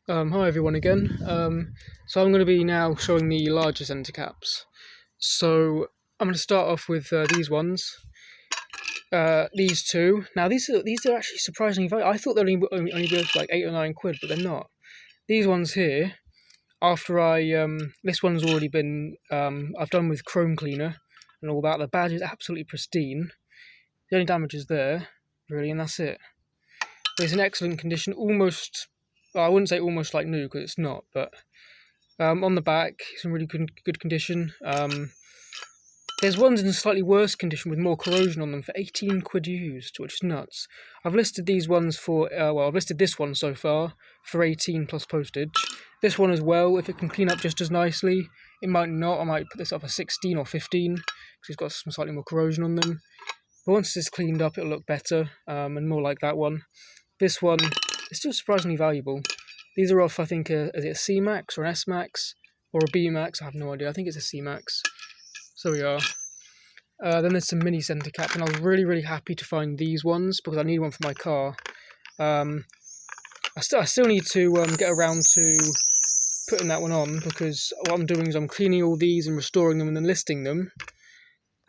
Hi everyone again. So I'm going to be now showing the larger centre caps. So I'm going to start off with these ones. These two. Now these are actually surprisingly valuable. I thought they'd only be like £8 or £9, but they're not. These ones here. After this one's already been I've done with chrome cleaner and all that. The badge is absolutely pristine. The only damage is there, really, and that's it. It's in excellent condition, almost. Well, I wouldn't say almost like new because it's not, but on the back, it's in really good condition. There's ones in slightly worse condition with more corrosion on them for £18 used, which is nuts. I've listed these ones for, I've listed this one so far for 18 plus postage. This one as well, if it can clean up just as nicely, it might not. I might put this up for 16 or 15 because it's got some slightly more corrosion on them. But once it's cleaned up, it'll look better and more like that one. This one is still surprisingly valuable. These are off, I think, is it a C Max or an S Max or a B Max? I have no idea. I think it's a C Max. So we are. Then there's some mini centre caps, and I was really happy to find these ones because I need one for my car. I still need to get around to putting that one on because what I'm doing is I'm cleaning all these and restoring them and then listing them.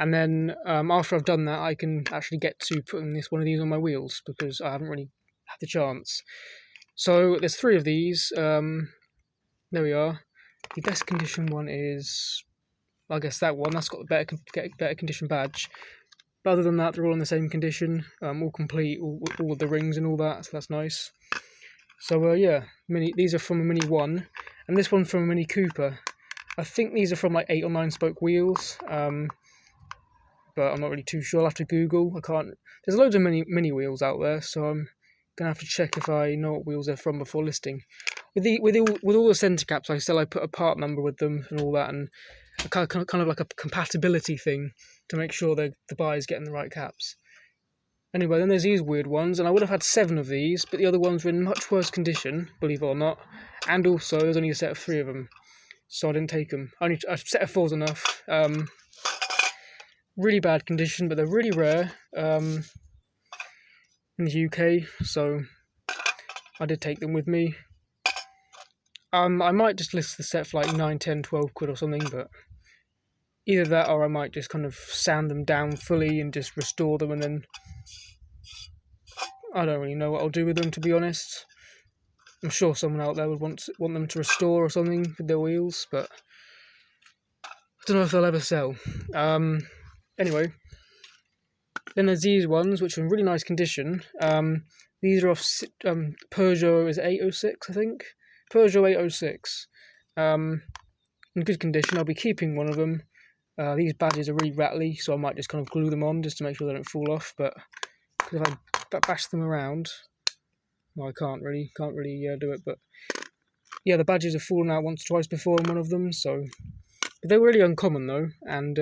And then after I've done that, I can actually get to putting one of these on my wheels because I haven't really had the chance. So there's 3 of these. There we are. The best condition one is, I guess, that one. That's got the better condition badge. But other than that, they're all in the same condition, all complete, all of the rings and all that. So that's nice. So yeah, these are from a Mini 1, and this one's from a Mini Cooper. I think these are from like 8 or 9 spoke wheels. But I'm not really too sure. I'll have to Google. I can't. There's loads of mini wheels out there, so I'm gonna have to check if I know what wheels they're from before listing. With all the centre caps, I put a part number with them and all that, and kind of like a compatibility thing to make sure the buyer's getting the right caps. Anyway, then there's these weird ones, and I would have had 7 of these, but the other ones were in much worse condition, believe it or not. And also, there's only a set of 3 of them, so I didn't take them. A set of 4's enough. Really bad condition, but they're really rare in the UK, so I did take them with me. I might just list the set for like 9, 10, 12 quid or something, but either that or I might just kind of sand them down fully and just restore them, and then I don't really know what I'll do with them, to be honest. I'm sure someone out there would want them to restore or something with their wheels, but I don't know if they'll ever sell. Anyway, then there's these ones, which are in really nice condition. These are off Peugeot, is it 806, I think? Peugeot 806. In good condition. I'll be keeping one of them. These badges are really rattly, so I might just kind of glue them on just to make sure they don't fall off, but if I bash them around, well, I can't really do it, but yeah, the badges have fallen out once or twice before on one of them, so... But they're really uncommon, though, and...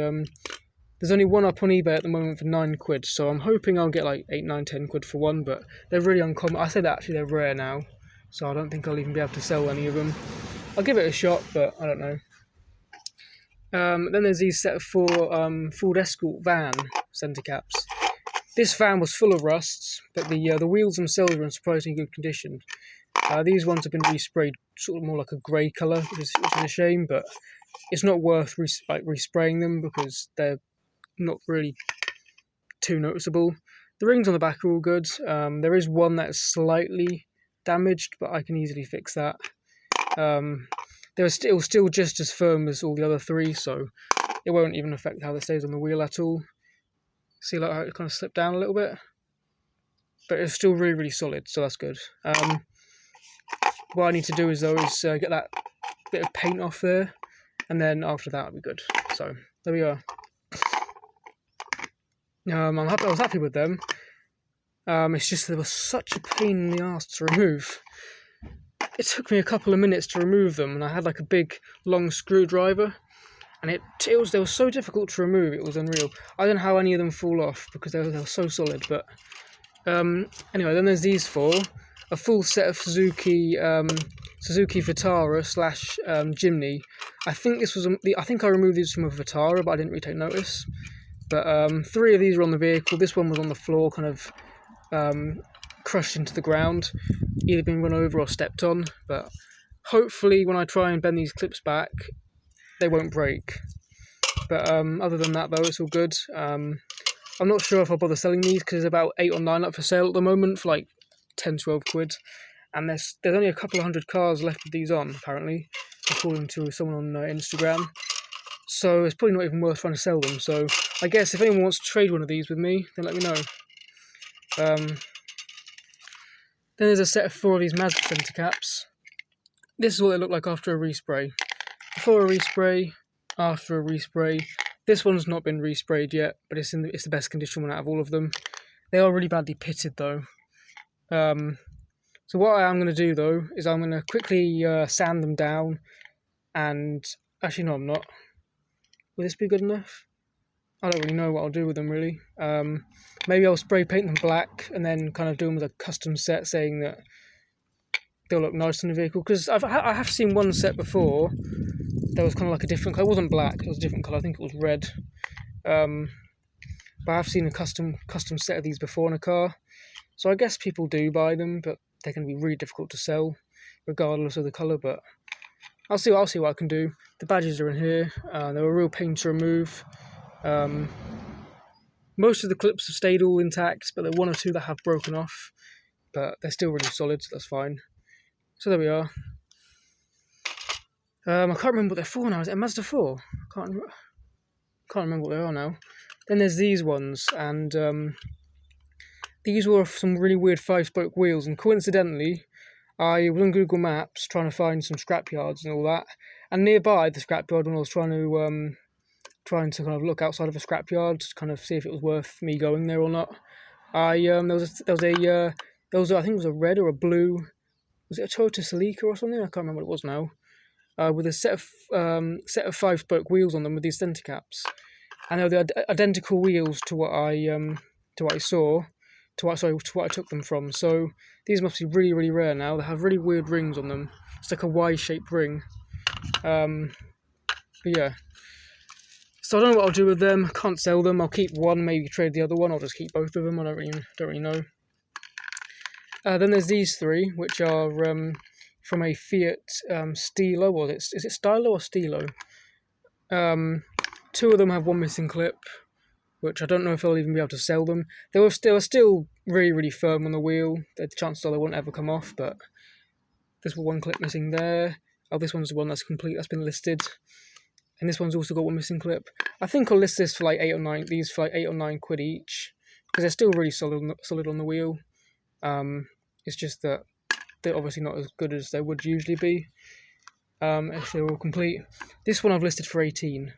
there's only one up on eBay at the moment for £9, so I'm hoping I'll get like 8, 9, 10 quid for one, but they're really uncommon. I say that actually they're rare now, so I don't think I'll even be able to sell any of them. I'll give it a shot, but I don't know. Then there's these set of 4 Ford Escort van centre caps. This van was full of rusts, but the wheels themselves are in surprisingly good condition. These ones have been resprayed sort of more like a grey colour, which is a shame, but it's not worth respraying them because they're not really too noticeable. The rings on the back are all good. There is one that's slightly damaged, but I can easily fix that. They're still just as firm as all the other 3, so it won't even affect how it stays on the wheel at all. See like how it kind of slipped down a little bit? But it's still really solid, so that's good. What I need to do is get that bit of paint off there, and then after that I'll be good. So there we are. I was happy with them. It's just they were such a pain in the arse to remove. It took me a couple of minutes to remove them, and I had like a big long screwdriver, and they were so difficult to remove. It was unreal. I don't know how any of them fall off because they were so solid. But anyway, then there's these 4, a full set of Suzuki Vitara / Jimny. I think I removed these from a Vitara, but I didn't really take notice. But 3 of these are on the vehicle. This one was on the floor, kind of crushed into the ground, either been run over or stepped on. But hopefully when I try and bend these clips back, they won't break. But other than that though, it's all good. I'm not sure if I'll bother selling these because there's about 8 or 9 up for sale at the moment for like 10-12 quid. And there's only a couple of hundred cars left of these on, apparently, according to someone on Instagram. So it's probably not even worth trying to sell them. So I guess if anyone wants to trade one of these with me, then let me know. Then there's a set of 4 of these Mazda centre caps. This is what they look like after a respray. Before a respray, after a respray. This one's not been resprayed yet, but it's the best condition one out of all of them. They are really badly pitted though. So what I am going to do though is I'm going to quickly sand them down, and actually no, I'm not. Will this be good enough? I don't really know what I'll do with them really. Maybe I'll spray paint them black and then kind of do them with a custom set, saying that they'll look nice on the vehicle. Because I have seen one set before. That was kind of like a different colour. It wasn't black. It was a different colour. I think it was red. But I've seen a custom set of these before in a car. So I guess people do buy them, but they're going to be really difficult to sell, regardless of the colour. But I'll see what I can do. The badges are in here. They're a real pain to remove. Most of the clips have stayed all intact, but there are 1 or 2 that have broken off. But they're still really solid, so that's fine. So there we are. I can't remember what they're for now. Is it a Mazda 4? Can't remember what they are now. Then there's these ones, and these were some really weird 5-spoke wheels. And coincidentally, I was on Google Maps trying to find some scrapyards and all that. And nearby the scrapyard, when I was trying to kind of look outside of a scrapyard, to kind of see if it was worth me going there or not, there was I think it was a red or a blue. Was it a Toyota Celica or something? I can't remember what it was now. With a set of 5-spoke wheels on them with these centre caps, and they were the identical wheels to what I took them from. So these must be really, really rare now. They have really weird rings on them. It's like a Y-shaped ring. But yeah. So I don't know what I'll do with them. I can't sell them. I'll keep one, maybe trade the other one. I'll just keep both of them. I don't really know. Then there's these 3, which are from a Fiat Stilo, or is it Stylo or Stilo? 2 of them have 1 missing clip, which I don't know if I'll even be able to sell them. They were still really, really firm on the wheel. The chances are they won't ever come off, but there's 1 clip missing there. Oh, this one's the one that's complete, that's been listed. And this one's also got 1 missing clip. I think I'll list this for like 8 or 9, these for like 8 or 9 quid each, because they're still really solid on the wheel. It's just that they're obviously not as good as they would usually be if they were all complete. This one I've listed for 18,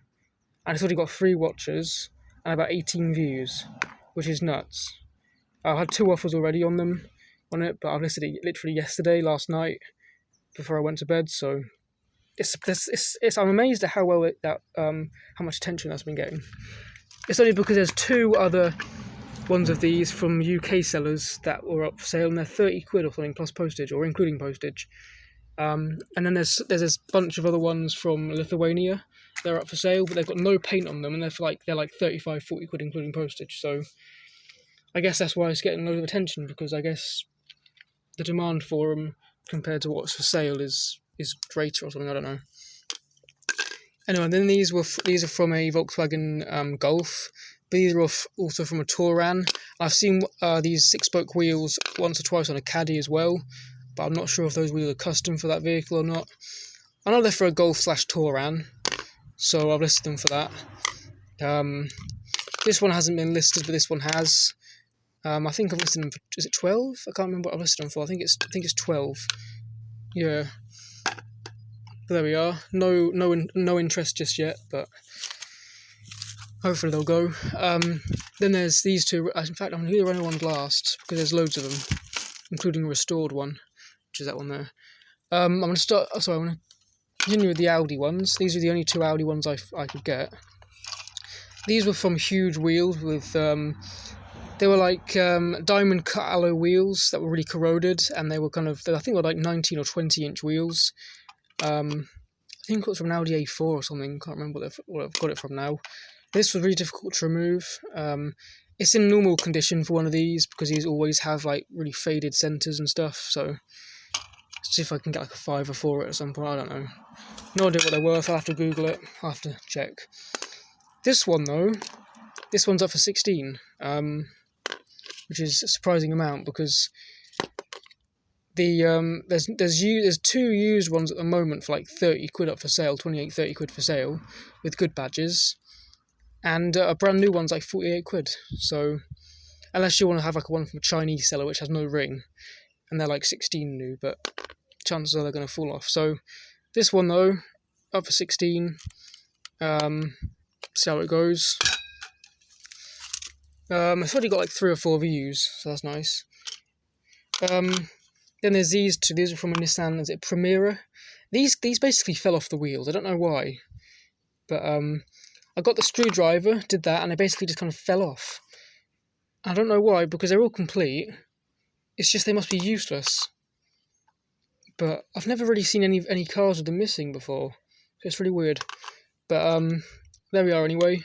and it's already got 3 watchers and about 18 views, which is nuts. I had 2 offers already on it, but I've listed it literally last night, before I went to bed. So I'm amazed at how how much attention that's been getting. It's only because there's 2 other ones of these from UK sellers that were up for sale, and they're 30 quid or something plus postage, or including postage. And then there's this bunch of other ones from Lithuania. They're up for sale, but they've got no paint on them, and they're like 35, 40 quid including postage. So I guess that's why it's getting a lot of attention, because I guess the demand for them compared to what's for sale is greater or something. I don't know. Anyway, then these are from a Volkswagen Golf. These are also from a Touran. I've seen these 6-spoke wheels once or twice on a Caddy as well, but I'm not sure if those wheels are custom for that vehicle or not. I know they're for a Golf/Touran, so I've listed them for that. This one hasn't been listed, but this one has. I think I've listed them for, is it 12? I can't remember what I've listed them for. I think it's 12. Yeah. But there we are. No interest just yet, but hopefully they'll go. Then there's these 2. In fact, I'm going to do the only one last, because there's loads of them, including a restored one, which is that one there. I'm going to continue with the Audi ones. These are the only 2 Audi ones I could get. These were from huge wheels with they were like diamond cut alloy wheels that were really corroded, and they were I think they were like 19 or 20-inch wheels. I think it was from an Audi A4 or something. Can't remember what I've got it from now. This was really difficult to remove. It's in normal condition for one of these because these always have like really faded centres and stuff. So let's see if I can get like a fiver for it at some point. I don't know. No idea what they're worth. I'll have to Google it. I'll have to check. This one though, this one's up for 16, which is a surprising amount because there's two used ones at the moment for like 30 quid up for sale, 28, 30 quid for sale, with good badges, and a brand new one's like 48 quid. So unless you want to have like one from a Chinese seller which has no ring, and they're like 16 new, but chances are they're going to fall off. So this one though, up for 16. See how it goes. It's already got like 3 or 4 views, so that's nice. Then there's these two. These are from a Nissan. Is it Primera? These basically fell off the wheels. I don't know why, but I got the screwdriver, did that, and they basically just kind of fell off. I don't know why, because they're all complete. It's just they must be useless. But I've never really seen any cars with them missing before, so it's really weird. But there we are anyway.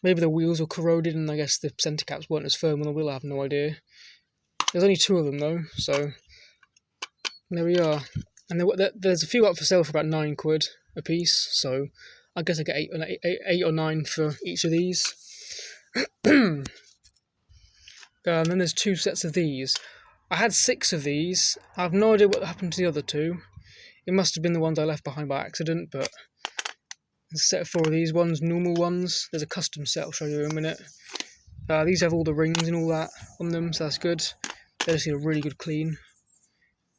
Maybe the wheels were corroded, and I guess the centre caps weren't as firm on the wheel. I have no idea. There's only 2 of them though, so there we are. And there's a few up for sale for about 9 quid a piece, so I guess I get 8 or 9 for each of these. And then there's 2 sets of these. I had 6 of these. I have no idea what happened to the other 2. It must have been the ones I left behind by accident, but there's a set of 4 of these ones, normal ones. There's a custom set I'll show you in a minute. These have all the rings and all that on them, so that's good. They just need a really good clean.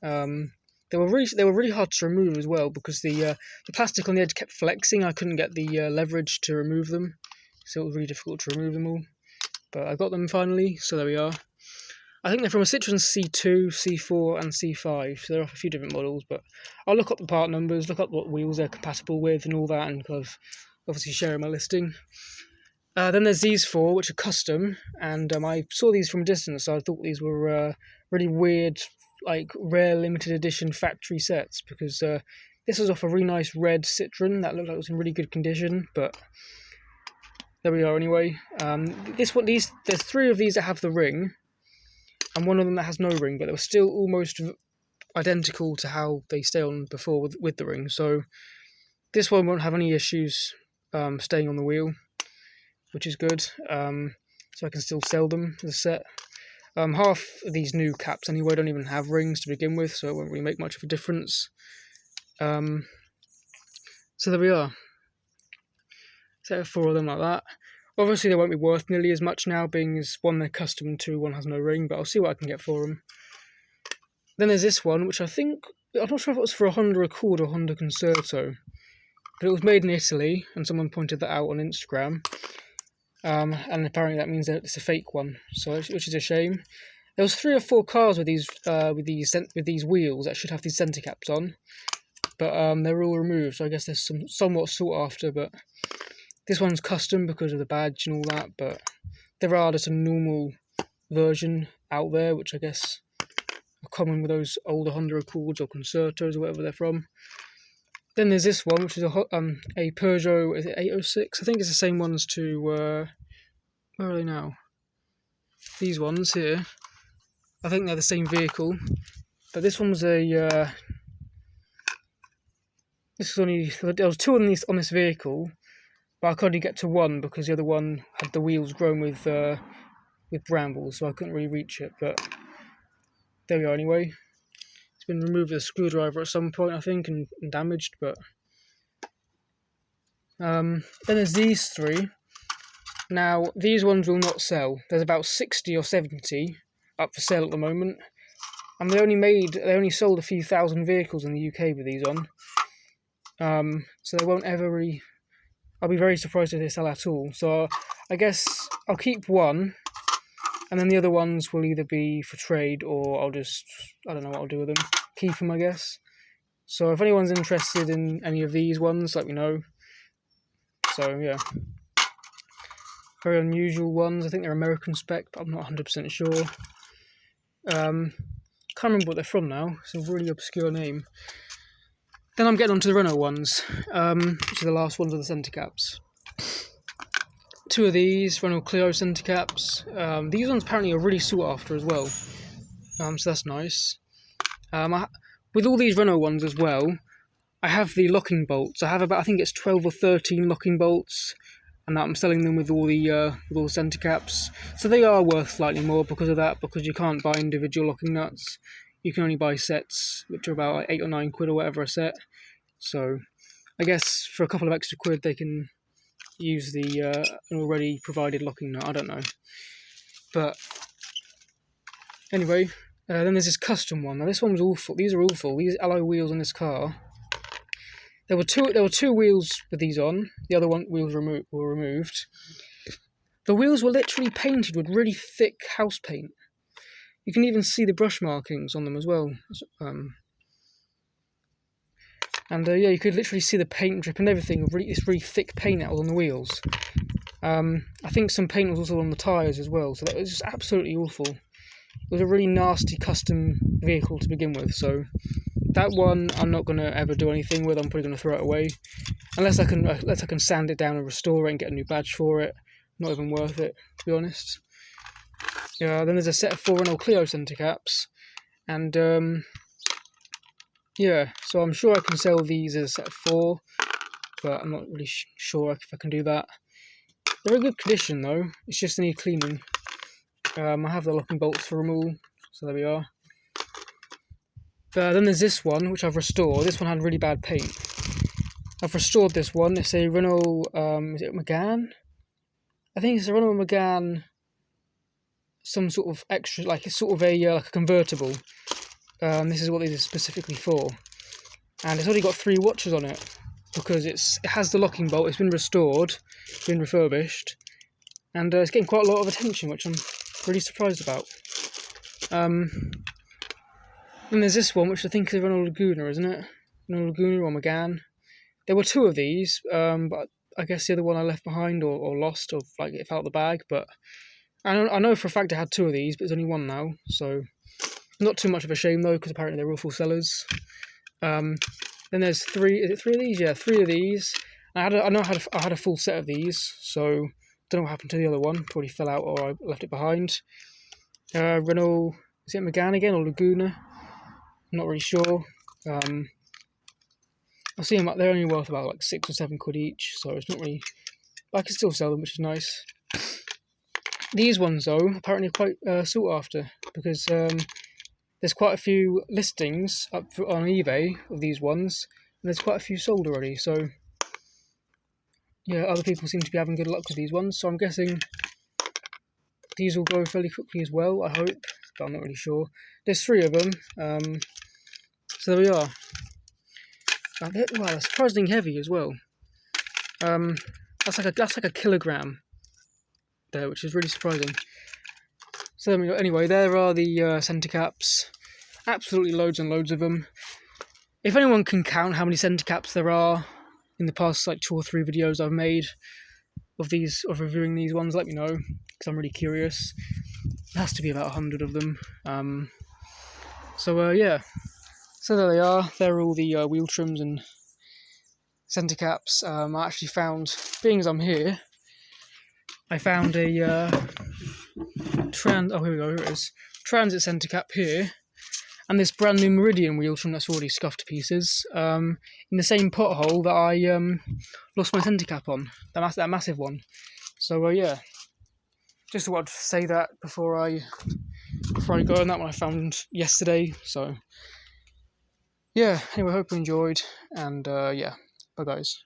They were really hard to remove as well because the plastic on the edge kept flexing. I couldn't get the leverage to remove them, so it was really difficult to remove them all. But I got them finally, so there we are. I think they're from a Citroen C2, C4 and C5, so they're off a few different models, but I'll look up the part numbers, look up what wheels they're compatible with and all that, and kind of obviously share my listing. Then there's these 4, which are custom, and I saw these from a distance, so I thought these were really weird, like rare limited edition factory sets, because this was off a really nice red Citroen that looked like it was in really good condition, but there we are anyway. There's 3 of these that have the ring, and 1 of them that has no ring, but they were still almost identical to how they stay on before with the ring, so this one won't have any issues staying on the wheel, which is good, so I can still sell them as a set. Half of these new caps anyway don't even have rings to begin with, so it won't really make much of a difference. So there we are. Set of 4 of them like that. Obviously they won't be worth nearly as much now, being as 1 they're custom to, 1 has no ring, but I'll see what I can get for them. Then there's this one, which I'm not sure if it was for a Honda Accord or Honda Concerto, but it was made in Italy, and someone pointed that out on Instagram. And apparently that means that it's a fake one, which is a shame. There was 3 or 4 cars with these wheels that should have these centre caps on, but they're all removed. So I guess there's somewhat sought after, but this one's custom because of the badge and all that. But there are just a normal version out there, which I guess are common with those older Honda Accords or Concertos or whatever they're from. Then there's this one, which is a Peugeot, is it 806? I think it's the same ones to, where are they now? These ones here. I think they're the same vehicle. But this one was there was 2 on this vehicle, but I could only get to 1 because the other one had the wheels grown with brambles, so I couldn't really reach it, but there we are anyway. Been removed with a screwdriver at some point, I think, and damaged, but then there's these 3. Now these ones will not sell. There's about 60 or 70 up for sale at the moment, and they only sold a few thousand vehicles in the UK with these on, so they won't ever really. I'll be very surprised if they sell at all, so I guess I'll keep 1, and then the other ones will either be for trade or I don't know what I'll do with them. Keep them, I guess. So if anyone's interested in any of these ones, let me know. So yeah. Very unusual ones. I think they're American spec, but I'm not 100% sure. Can't remember what they're from now. It's a really obscure name. Then I'm getting on to the Renault ones, which are the last ones with the centre caps. 2 of these Renault Clio centre caps. These ones apparently are really sought after as well, so that's nice. With all these Renault ones as well, I have the locking bolts. I have about, I think it's 12 or 13 locking bolts, and I'm selling them with all the centre caps. So they are worth slightly more because of that, because you can't buy individual locking nuts. You can only buy sets, which are about like 8 or 9 quid or whatever a set. So I guess for a couple of extra quid they can use the an already provided locking nut. I don't know. But anyway, then there's this custom one. Now this one was awful. These are awful. These alloy wheels on this car. There were two wheels with these on. The other wheels were removed. The wheels were literally painted with really thick house paint. You can even see the brush markings on them as well. Yeah, you could literally see the paint drip and everything. This really thick paint that was on the wheels. I think some paint was also on the tyres as well. So that was just absolutely awful. It was a really nasty custom vehicle to begin with. So that one I'm not going to ever do anything with. I'm probably going to throw it away, unless I can sand it down and restore it and get a new badge for it. Not even worth it, to be honest. Yeah. Then there's a set of 4 Renault Clio centre caps, and yeah. So I'm sure I can sell these as a set of 4, but I'm not really sure if I can do that. They're in good condition though. It's just they need cleaning. I have the locking bolts for them all, so there we are. Then there's this one, which I've restored. This one had really bad paint. I've restored this one. It's a Renault, is it Megane? I think it's a Renault Megane, some sort of extra, like it's sort of a like a convertible. This is what this is specifically for. And it's only got 3 watches on it, because it has the locking bolt, it's been restored, been refurbished, and it's getting quite a lot of attention, which I'm really surprised about. Then there's this one, which I think is a Renault Laguna, isn't it? Renault Laguna or Megane. There were 2 of these, but I guess the other one I left behind or lost, or like it fell out the bag. But I know for a fact I had 2 of these, but there's only 1 now, so not too much of a shame though, because apparently they're awful sellers. Then there's 3. Is it 3 of these? Yeah, 3 of these. I had a full set of these, so don't know what happened to the other one. Probably fell out or I left it behind. Renault, is it Megane again or Laguna? I'm not really sure. I see them, they're only worth about like 6 or 7 quid each, so it's not really. I can still sell them, which is nice. These ones though, apparently quite sought after, because there's quite a few listings up on eBay of these ones, and there's quite a few sold already. So yeah, other people seem to be having good luck with these ones. So I'm guessing these will go fairly quickly as well. I hope, but I'm not really sure. There's 3 of them. So there we are. Wow, they're surprisingly heavy as well. That's like a kilogram there, which is really surprising. So anyway, there are the centre caps. Absolutely loads and loads of them. If anyone can count how many centre caps there are in the past like 2 or 3 videos I've made of reviewing these ones, let me know, because I'm really curious. It has to be about 100 of them. Yeah. So there they are. They're all the wheel trims and centre caps. I actually found, being as I'm here, I found a here we go, here it is. Transit centre cap here, and this brand new Meridian wheel trim that's already scuffed to pieces, in the same pothole that I lost my centre cap on, that massive one. So yeah, just thought I'd say that before I go, and that one I found yesterday. So yeah, anyway, hope you enjoyed, and yeah, bye guys.